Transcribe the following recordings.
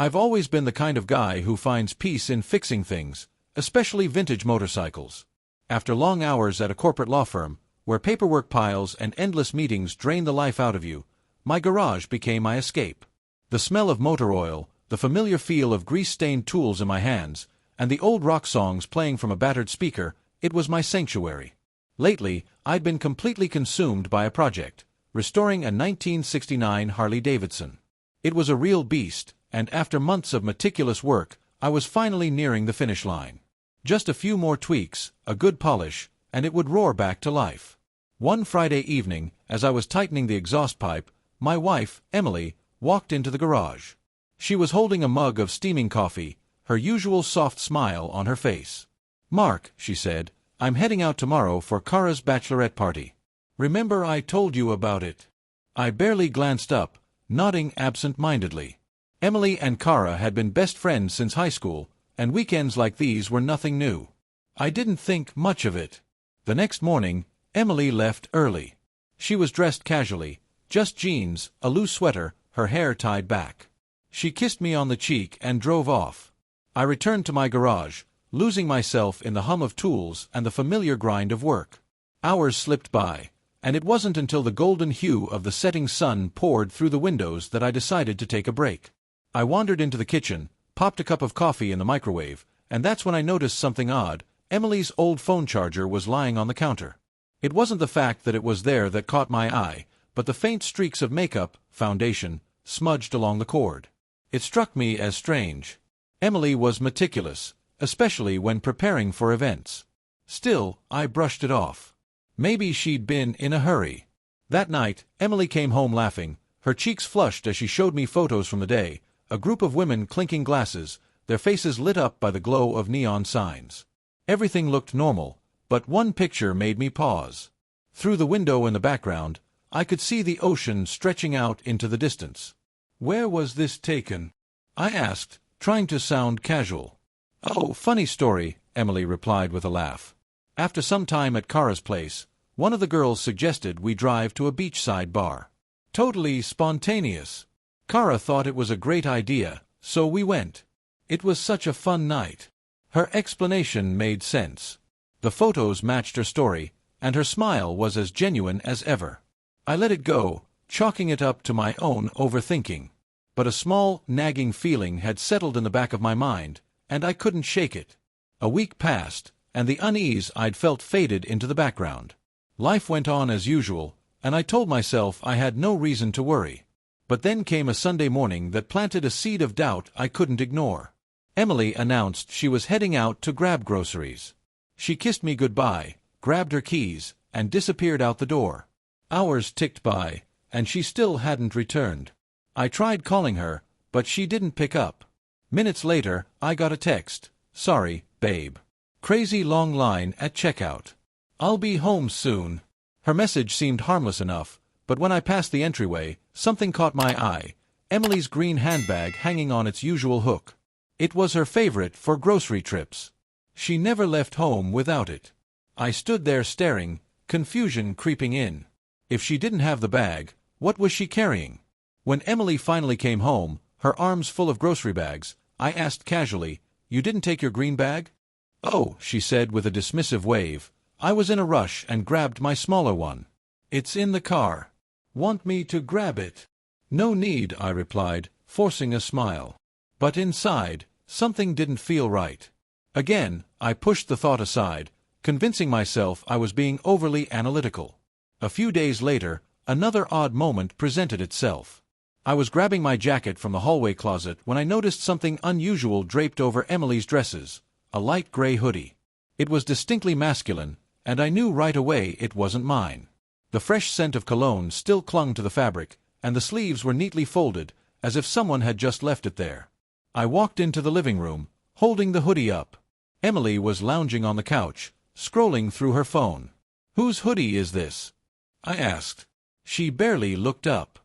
I've always been the kind of guy who finds peace in fixing things, especially vintage motorcycles. After long hours at a corporate law firm, where paperwork piles and endless meetings drain the life out of you, my garage became my escape. The smell of motor oil, the familiar feel of grease-stained tools in my hands, and the old rock songs playing from a battered speaker, it was my sanctuary. Lately, I'd been completely consumed by a project, restoring a 1969 Harley-Davidson. It was a real beast, and after months of meticulous work, I was finally nearing the finish line. Just a few more tweaks, a good polish, and it would roar back to life. One Friday evening, as I was tightening the exhaust pipe, my wife, Emily, walked into the garage. She was holding a mug of steaming coffee, her usual soft smile on her face. "Mark," she said, "I'm heading out tomorrow for Kara's bachelorette party. Remember I told you about it?" I barely glanced up, nodding absent-mindedly. Emily and Kara had been best friends since high school, and weekends like these were nothing new. I didn't think much of it. The next morning, Emily left early. She was dressed casually, just jeans, a loose sweater, her hair tied back. She kissed me on the cheek and drove off. I returned to my garage, losing myself in the hum of tools and the familiar grind of work. Hours slipped by, and it wasn't until the golden hue of the setting sun poured through the windows that I decided to take a break. I wandered into the kitchen, popped a cup of coffee in the microwave, and that's when I noticed something odd. Emily's old phone charger was lying on the counter. It wasn't the fact that it was there that caught my eye, but the faint streaks of makeup, foundation, smudged along the cord. It struck me as strange. Emily was meticulous, especially when preparing for events. Still, I brushed it off. Maybe she'd been in a hurry. That night, Emily came home laughing, her cheeks flushed as she showed me photos from the day, a group of women clinking glasses, their faces lit up by the glow of neon signs. Everything looked normal, but one picture made me pause. Through the window in the background, I could see the ocean stretching out into the distance. "Where was this taken?" I asked, trying to sound casual. "Oh, funny story," Emily replied with a laugh. After some time at Kara's place, one of the girls suggested we drive to a beachside bar. Totally spontaneous. Kara thought it was a great idea, so we went. It was such a fun night. Her explanation made sense. The photos matched her story, and her smile was as genuine as ever. I let it go, chalking it up to my own overthinking. But a small, nagging feeling had settled in the back of my mind, and I couldn't shake it. A week passed, and the unease I'd felt faded into the background. Life went on as usual, and I told myself I had no reason to worry. But then came a Sunday morning that planted a seed of doubt I couldn't ignore. Emily announced she was heading out to grab groceries. She kissed me goodbye, grabbed her keys, and disappeared out the door. Hours ticked by, and she still hadn't returned. I tried calling her, but she didn't pick up. Minutes later, I got a text. "Sorry, babe. Crazy long line at checkout. I'll be home soon." Her message seemed harmless enough, but when I passed the entryway, something caught my eye. Emily's green handbag hanging on its usual hook. It was her favorite for grocery trips. She never left home without it. I stood there staring, confusion creeping in. If she didn't have the bag, what was she carrying? When Emily finally came home, her arms full of grocery bags, I asked casually, "You didn't take your green bag?" "Oh," she said with a dismissive wave, "I was in a rush and grabbed my smaller one. It's in the car. Want me to grab it?" "No need," I replied, forcing a smile. But inside, something didn't feel right. Again, I pushed the thought aside, convincing myself I was being overly analytical. A few days later, another odd moment presented itself. I was grabbing my jacket from the hallway closet when I noticed something unusual draped over Emily's dresses, a light gray hoodie. It was distinctly masculine, and I knew right away it wasn't mine. The fresh scent of cologne still clung to the fabric, and the sleeves were neatly folded, as if someone had just left it there. I walked into the living room, holding the hoodie up. Emily was lounging on the couch, scrolling through her phone. "Whose hoodie is this?" I asked. She barely looked up.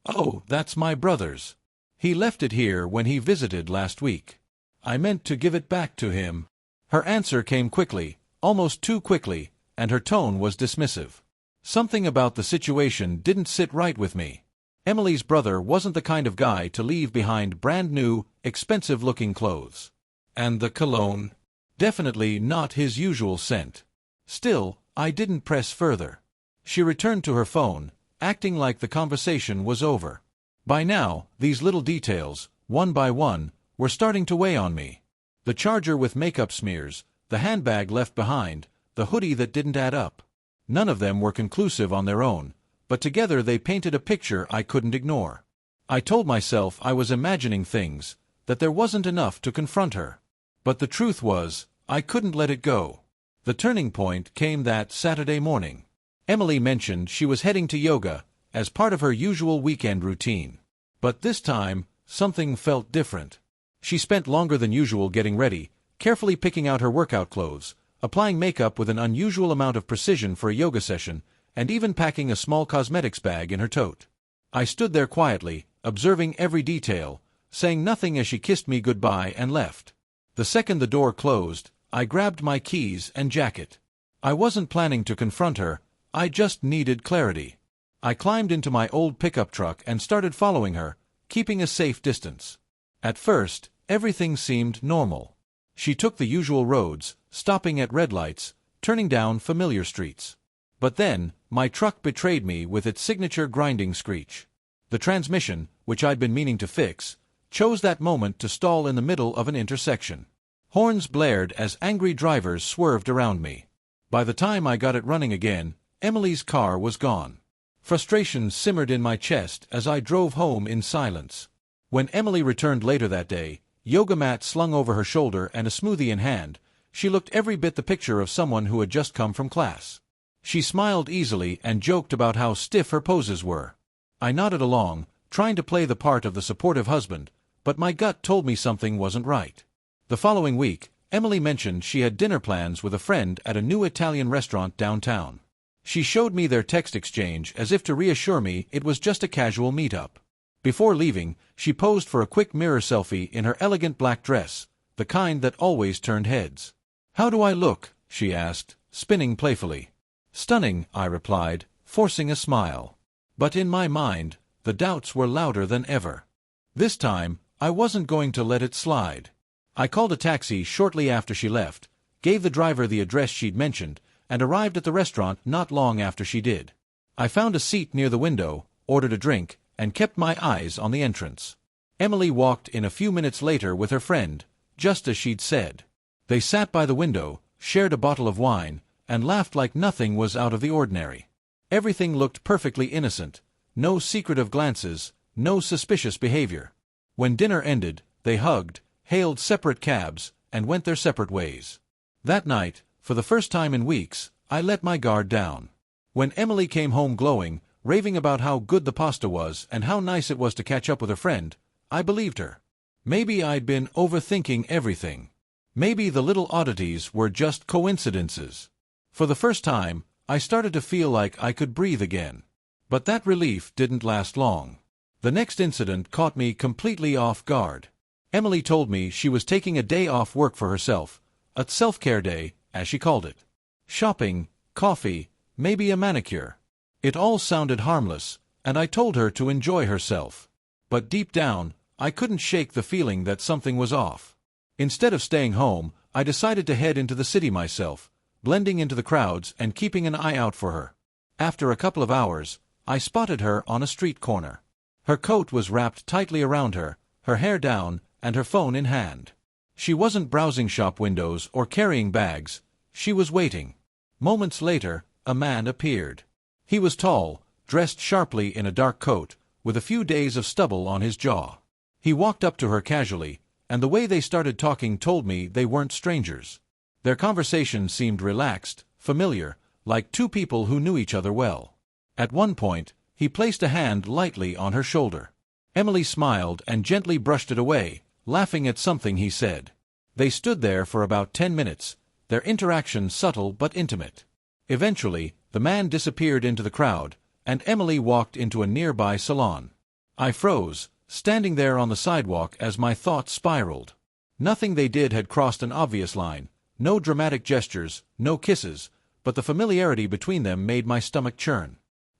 "Oh, that's my brother's. He left it here when he visited last week. I meant to give it back to him." Her answer came quickly, almost too quickly, and her tone was dismissive. Something about the situation didn't sit right with me. Emily's brother wasn't the kind of guy to leave behind brand-new, expensive-looking clothes. And the cologne? Definitely not his usual scent. Still, I didn't press further. She returned to her phone, acting like the conversation was over. By now, these little details, one by one, were starting to weigh on me. The charger with makeup smears, the handbag left behind, the hoodie that didn't add up. None of them were conclusive on their own, but together they painted a picture I couldn't ignore. I told myself I was imagining things, that there wasn't enough to confront her. But the truth was, I couldn't let it go. The turning point came that Saturday morning. Emily mentioned she was heading to yoga, as part of her usual weekend routine. But this time, something felt different. She spent longer than usual getting ready, carefully picking out her workout clothes, applying makeup with an unusual amount of precision for a yoga session, and even packing a small cosmetics bag in her tote. I stood there quietly, observing every detail, saying nothing as she kissed me goodbye and left. The second the door closed, I grabbed my keys and jacket. I wasn't planning to confront her, I just needed clarity. I climbed into my old pickup truck and started following her, keeping a safe distance. At first, everything seemed normal. She took the usual roads, stopping at red lights, turning down familiar streets. But then, my truck betrayed me with its signature grinding screech. The transmission, which I'd been meaning to fix, chose that moment to stall in the middle of an intersection. Horns blared as angry drivers swerved around me. By the time I got it running again, Emily's car was gone. Frustration simmered in my chest as I drove home in silence. When Emily returned later that day, yoga mat slung over her shoulder and a smoothie in hand, she looked every bit the picture of someone who had just come from class. She smiled easily and joked about how stiff her poses were. I nodded along, trying to play the part of the supportive husband, but my gut told me something wasn't right. The following week, Emily mentioned she had dinner plans with a friend at a new Italian restaurant downtown. She showed me their text exchange as if to reassure me it was just a casual meetup. Before leaving, she posed for a quick mirror selfie in her elegant black dress, the kind that always turned heads. "How do I look?" she asked, spinning playfully. "Stunning," I replied, forcing a smile. But in my mind, the doubts were louder than ever. This time, I wasn't going to let it slide. I called a taxi shortly after she left, gave the driver the address she'd mentioned, and arrived at the restaurant not long after she did. I found a seat near the window, ordered a drink, and kept my eyes on the entrance. Emily walked in a few minutes later with her friend, just as she'd said. They sat by the window, shared a bottle of wine, and laughed like nothing was out of the ordinary. Everything looked perfectly innocent, no secretive glances, no suspicious behavior. When dinner ended, they hugged, hailed separate cabs, and went their separate ways. That night, for the first time in weeks, I let my guard down. When Emily came home glowing, raving about how good the pasta was and how nice it was to catch up with her friend, I believed her. Maybe I'd been overthinking everything. Maybe the little oddities were just coincidences. For the first time, I started to feel like I could breathe again. But that relief didn't last long. The next incident caught me completely off guard. Emily told me she was taking a day off work for herself, a self-care day, as she called it. Shopping, coffee, maybe a manicure. It all sounded harmless, and I told her to enjoy herself. But deep down, I couldn't shake the feeling that something was off. Instead of staying home, I decided to head into the city myself, blending into the crowds and keeping an eye out for her. After a couple of hours, I spotted her on a street corner. Her coat was wrapped tightly around her, her hair down, and her phone in hand. She wasn't browsing shop windows or carrying bags, she was waiting. Moments later, a man appeared. He was tall, dressed sharply in a dark coat, with a few days of stubble on his jaw. He walked up to her casually, and the way they started talking told me they weren't strangers. Their conversation seemed relaxed, familiar, like two people who knew each other well. At one point, he placed a hand lightly on her shoulder. Emily smiled and gently brushed it away, laughing at something he said. They stood there for about 10 minutes, their interaction subtle but intimate. Eventually, the man disappeared into the crowd, and Emily walked into a nearby salon. I froze, standing there on the sidewalk as my thoughts spiraled. Nothing they did had crossed an obvious line, no dramatic gestures, no kisses, but the familiarity between them made my stomach churn.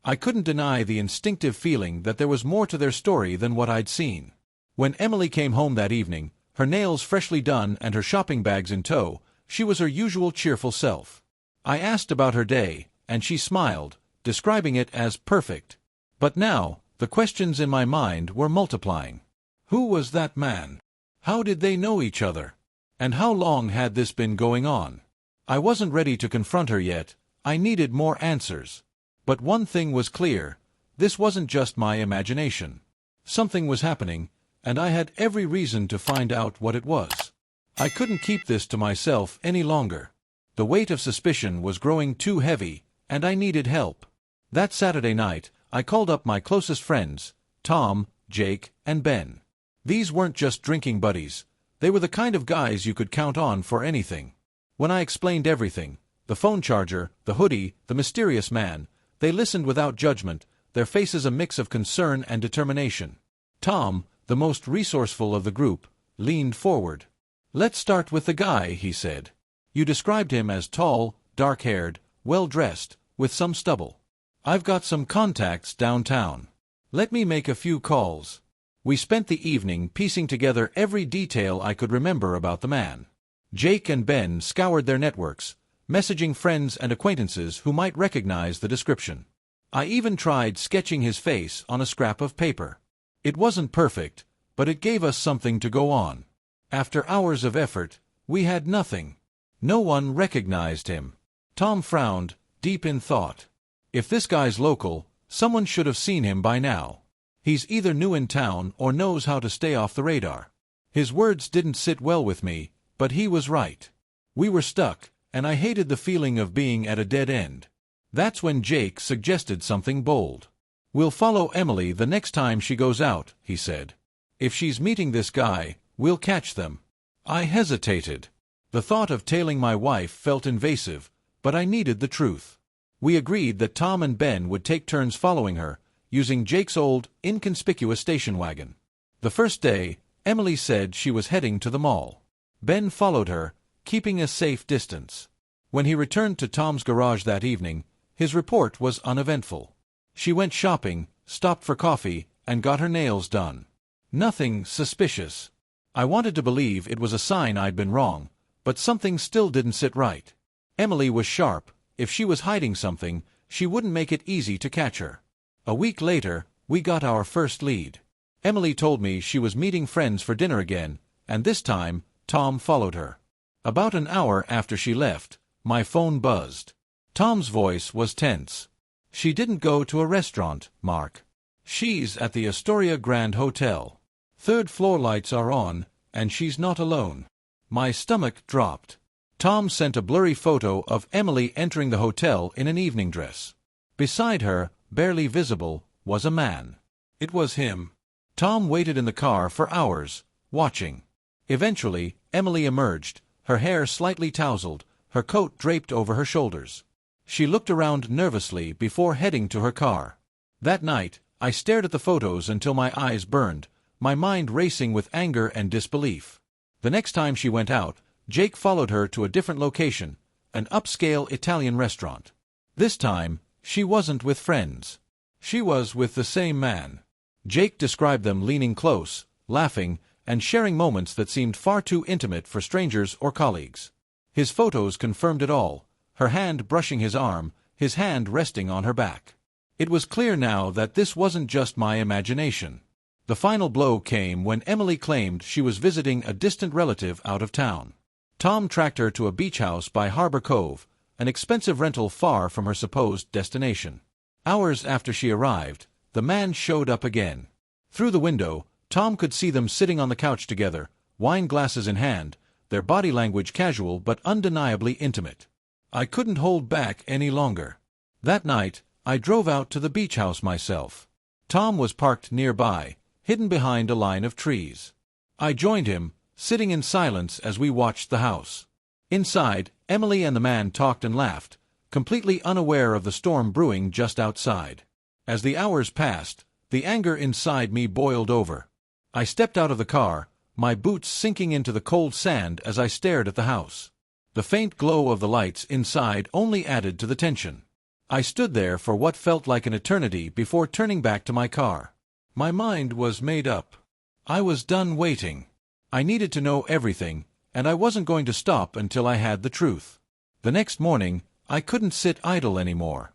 I couldn't deny the instinctive feeling that there was more to their story than what I'd seen. When Emily came home that evening, her nails freshly done and her shopping bags in tow, she was her usual cheerful self. I asked about her day, and she smiled, describing it as perfect. But now, the questions in my mind were multiplying. Who was that man? How did they know each other? And how long had this been going on? I wasn't ready to confront her yet. I needed more answers. But one thing was clear. This wasn't just my imagination. Something was happening, and I had every reason to find out what it was. I couldn't keep this to myself any longer. The weight of suspicion was growing too heavy, and I needed help. That Saturday night, I called up my closest friends, Tom, Jake, and Ben. These weren't just drinking buddies. They were the kind of guys you could count on for anything. When I explained everything, the phone charger, the hoodie, the mysterious man, they listened without judgment, their faces a mix of concern and determination. Tom, the most resourceful of the group, leaned forward. "Let's start with the guy," he said. "You described him as tall, dark-haired, well-dressed, with some stubble. I've got some contacts downtown. Let me make a few calls." We spent the evening piecing together every detail I could remember about the man. Jake and Ben scoured their networks, messaging friends and acquaintances who might recognize the description. I even tried sketching his face on a scrap of paper. It wasn't perfect, but it gave us something to go on. After hours of effort, we had nothing. No one recognized him. Tom frowned, deep in thought. If this guy's local, someone should have seen him by now. He's either new in town or knows how to stay off the radar. His words didn't sit well with me, but he was right. We were stuck, and I hated the feeling of being at a dead end. That's when Jake suggested something bold. "We'll follow Emily the next time she goes out," he said. "If she's meeting this guy, we'll catch them." I hesitated. The thought of tailing my wife felt invasive, but I needed the truth. We agreed that Tom and Ben would take turns following her, using Jake's old, inconspicuous station wagon. The first day, Emily said she was heading to the mall. Ben followed her, keeping a safe distance. When he returned to Tom's garage that evening, his report was uneventful. She went shopping, stopped for coffee, and got her nails done. Nothing suspicious. I wanted to believe it was a sign I'd been wrong, but something still didn't sit right. Emily was sharp. If she was hiding something, she wouldn't make it easy to catch her. A week later, we got our first lead. Emily told me she was meeting friends for dinner again, and this time, Tom followed her. About an hour after she left, my phone buzzed. Tom's voice was tense. "She didn't go to a restaurant, Mark. She's at the Astoria Grand Hotel. Third-floor lights are on, and she's not alone." My stomach dropped. Tom sent a blurry photo of Emily entering the hotel in an evening dress. Beside her, barely visible, was a man. It was him. Tom waited in the car for hours, watching. Eventually, Emily emerged, her hair slightly tousled, her coat draped over her shoulders. She looked around nervously before heading to her car. That night, I stared at the photos until my eyes burned, my mind racing with anger and disbelief. The next time she went out, Jake followed her to a different location, an upscale Italian restaurant. This time, she wasn't with friends. She was with the same man. Jake described them leaning close, laughing, and sharing moments that seemed far too intimate for strangers or colleagues. His photos confirmed it all, her hand brushing his arm, his hand resting on her back. It was clear now that this wasn't just my imagination. The final blow came when Emily claimed she was visiting a distant relative out of town. Tom tracked her to a beach house by Harbor Cove, an expensive rental far from her supposed destination. Hours after she arrived, the man showed up again. Through the window, Tom could see them sitting on the couch together, wine glasses in hand, their body language casual but undeniably intimate. I couldn't hold back any longer. That night, I drove out to the beach house myself. Tom was parked nearby, hidden behind a line of trees. I joined him, sitting in silence as we watched the house. Inside, Emily and the man talked and laughed, completely unaware of the storm brewing just outside. As the hours passed, the anger inside me boiled over. I stepped out of the car, my boots sinking into the cold sand as I stared at the house. The faint glow of the lights inside only added to the tension. I stood there for what felt like an eternity before turning back to my car. My mind was made up. I was done waiting. I needed to know everything, and I wasn't going to stop until I had the truth. The next morning, I couldn't sit idle anymore.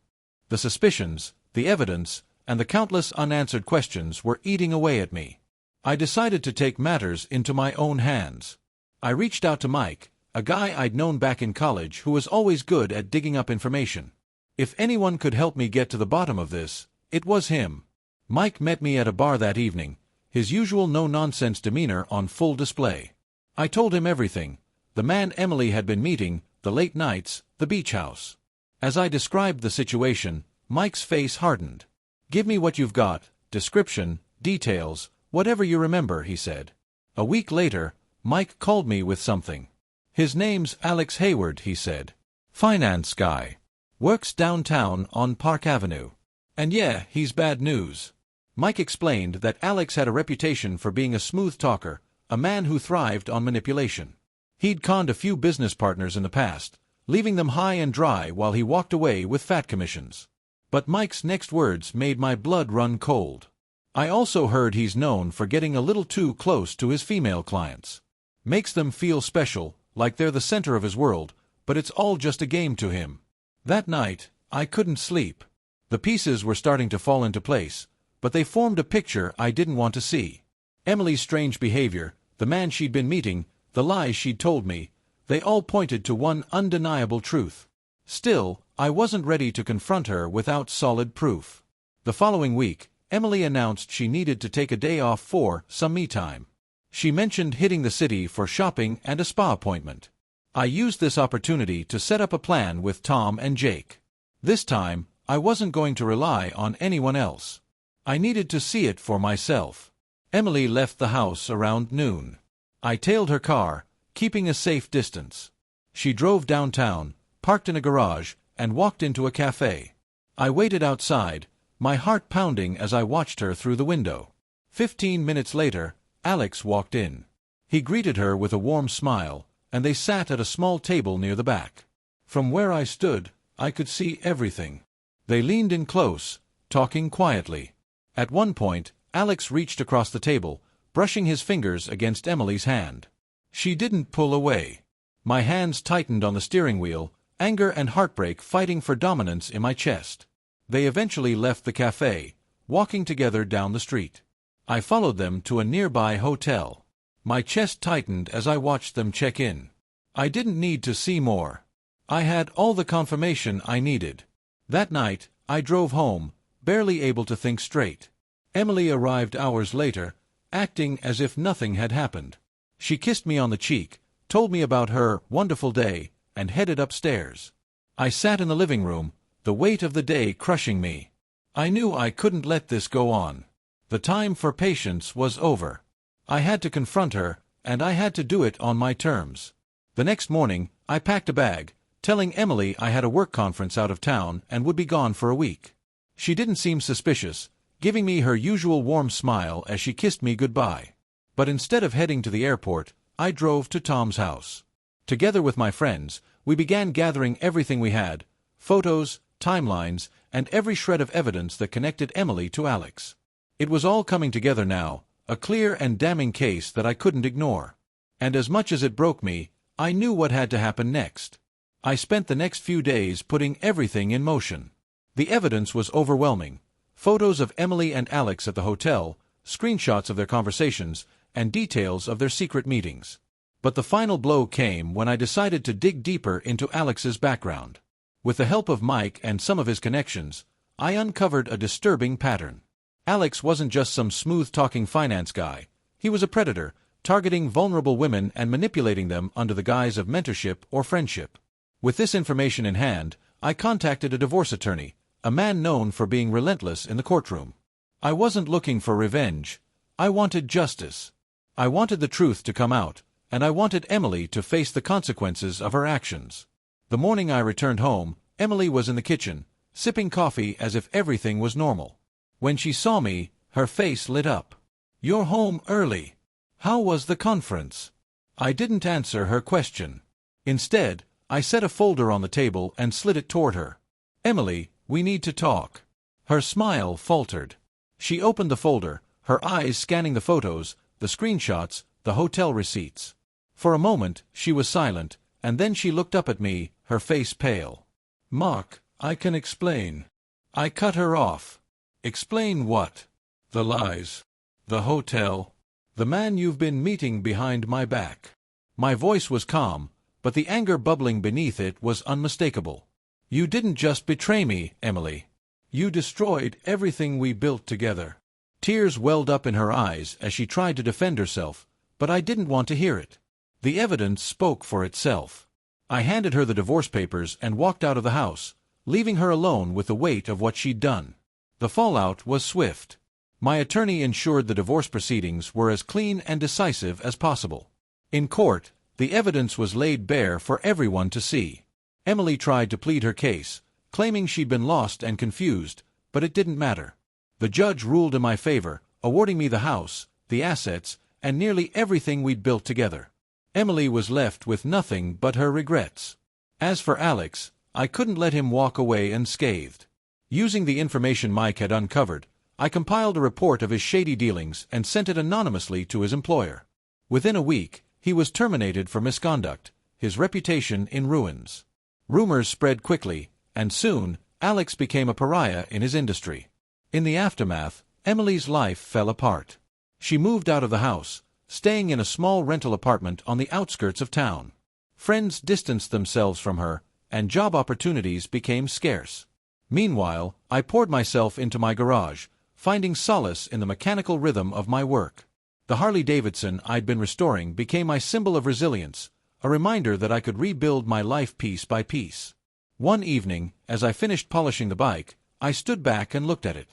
The suspicions, the evidence, and the countless unanswered questions were eating away at me. I decided to take matters into my own hands. I reached out to Mike, a guy I'd known back in college who was always good at digging up information. If anyone could help me get to the bottom of this, it was him. Mike met me at a bar that evening, his usual no-nonsense demeanor on full display. I told him everything: the man Emily had been meeting, the late nights, the beach house. As I described the situation, Mike's face hardened. "Give me what you've got, description, details, whatever you remember," he said. A week later, Mike called me with something. "His name's Alex Hayward," he said. "Finance guy. Works downtown on Park Avenue. And yeah, he's bad news." Mike explained that Alex had a reputation for being a smooth talker, a man who thrived on manipulation. He'd conned a few business partners in the past, leaving them high and dry while he walked away with fat commissions. But Mike's next words made my blood run cold. "I also heard he's known for getting a little too close to his female clients. Makes them feel special, like they're the center of his world, but it's all just a game to him." That night, I couldn't sleep. The pieces were starting to fall into place, but they formed a picture I didn't want to see. Emily's strange behavior, the man she'd been meeting, the lies she'd told me, they all pointed to one undeniable truth. Still, I wasn't ready to confront her without solid proof. The following week, Emily announced she needed to take a day off for some me time. She mentioned hitting the city for shopping and a spa appointment. I used this opportunity to set up a plan with Tom and Jake. This time, I wasn't going to rely on anyone else. I needed to see it for myself. Emily left the house around noon. I tailed her car, keeping a safe distance. She drove downtown, parked in a garage, and walked into a cafe. I waited outside, my heart pounding as I watched her through the window. 15 minutes later, Alex walked in. He greeted her with a warm smile, and they sat at a small table near the back. From where I stood, I could see everything. They leaned in close, talking quietly. At one point, Alex reached across the table, brushing his fingers against Emily's hand. She didn't pull away. My hands tightened on the steering wheel, anger and heartbreak fighting for dominance in my chest. They eventually left the cafe, walking together down the street. I followed them to a nearby hotel. My chest tightened as I watched them check in. I didn't need to see more. I had all the confirmation I needed. That night, I drove home, barely able to think straight. Emily arrived hours later, acting as if nothing had happened. She kissed me on the cheek, told me about her wonderful day, and headed upstairs. I sat in the living room, the weight of the day crushing me. I knew I couldn't let this go on. The time for patience was over. I had to confront her, and I had to do it on my terms. The next morning, I packed a bag, telling Emily I had a work conference out of town and would be gone for a week. She didn't seem suspicious, giving me her usual warm smile as she kissed me goodbye. But instead of heading to the airport, I drove to Tom's house. Together with my friends, we began gathering everything we had: photos, timelines, and every shred of evidence that connected Emily to Alex. It was all coming together now, a clear and damning case that I couldn't ignore. And as much as it broke me, I knew what had to happen next. I spent the next few days putting everything in motion. The evidence was overwhelming: photos of Emily and Alex at the hotel, screenshots of their conversations, and details of their secret meetings. But the final blow came when I decided to dig deeper into Alex's background. With the help of Mike and some of his connections, I uncovered a disturbing pattern. Alex wasn't just some smooth-talking finance guy. He was a predator, targeting vulnerable women and manipulating them under the guise of mentorship or friendship. With this information in hand, I contacted a divorce attorney, a man known for being relentless in the courtroom. I wasn't looking for revenge. I wanted justice. I wanted the truth to come out, and I wanted Emily to face the consequences of her actions. The morning I returned home, Emily was in the kitchen, sipping coffee as if everything was normal. When she saw me, her face lit up. "You're home early. How was the conference?" I didn't answer her question. Instead, I set a folder on the table and slid it toward her. "Emily, We need to talk. Her smile faltered. She opened the folder, her eyes scanning the photos, the screenshots, the hotel receipts. For a moment, she was silent, and then she looked up at me, her face pale. "Mark, I can explain." I cut her off. "Explain what?" "The lies. The hotel. The man you've been meeting behind my back." My voice was calm, but the anger bubbling beneath it was unmistakable. "You didn't just betray me, Emily. You destroyed everything we built together." Tears welled up in her eyes as she tried to defend herself, but I didn't want to hear it. The evidence spoke for itself. I handed her the divorce papers and walked out of the house, leaving her alone with the weight of what she'd done. The fallout was swift. My attorney ensured the divorce proceedings were as clean and decisive as possible. In court, the evidence was laid bare for everyone to see. Emily tried to plead her case, claiming she'd been lost and confused, but it didn't matter. The judge ruled in my favor, awarding me the house, the assets, and nearly everything we'd built together. Emily was left with nothing but her regrets. As for Alex, I couldn't let him walk away unscathed. Using the information Mike had uncovered, I compiled a report of his shady dealings and sent it anonymously to his employer. Within a week, he was terminated for misconduct, his reputation in ruins. Rumors spread quickly, and soon, Alex became a pariah in his industry. In the aftermath, Emily's life fell apart. She moved out of the house, staying in a small rental apartment on the outskirts of town. Friends distanced themselves from her, and job opportunities became scarce. Meanwhile, I poured myself into my garage, finding solace in the mechanical rhythm of my work. The Harley-Davidson I'd been restoring became my symbol of resilience, a reminder that I could rebuild my life piece by piece. One evening, as I finished polishing the bike, I stood back and looked at it.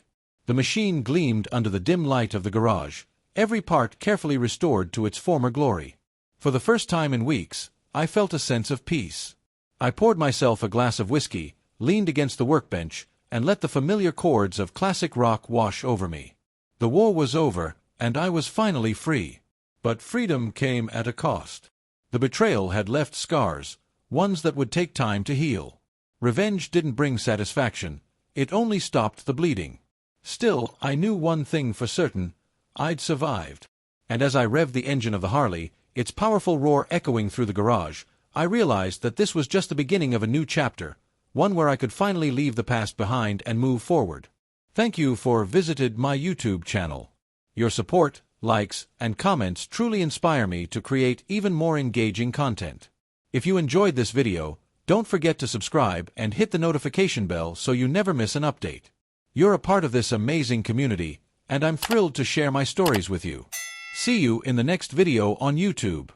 The machine gleamed under the dim light of the garage, every part carefully restored to its former glory. For the first time in weeks, I felt a sense of peace. I poured myself a glass of whiskey, leaned against the workbench, and let the familiar chords of classic rock wash over me. The war was over, and I was finally free. But freedom came at a cost. The betrayal had left scars, ones that would take time to heal. Revenge didn't bring satisfaction, it only stopped the bleeding. Still, I knew one thing for certain: I'd survived. And as I revved the engine of the Harley, its powerful roar echoing through the garage, I realized that this was just the beginning of a new chapter, one where I could finally leave the past behind and move forward. Thank you for visited my YouTube channel. Your support, likes, and comments truly inspire me to create even more engaging content. If you enjoyed this video, don't forget to subscribe and hit the notification bell so you never miss an update. You're a part of this amazing community, and I'm thrilled to share my stories with you. See you in the next video on YouTube.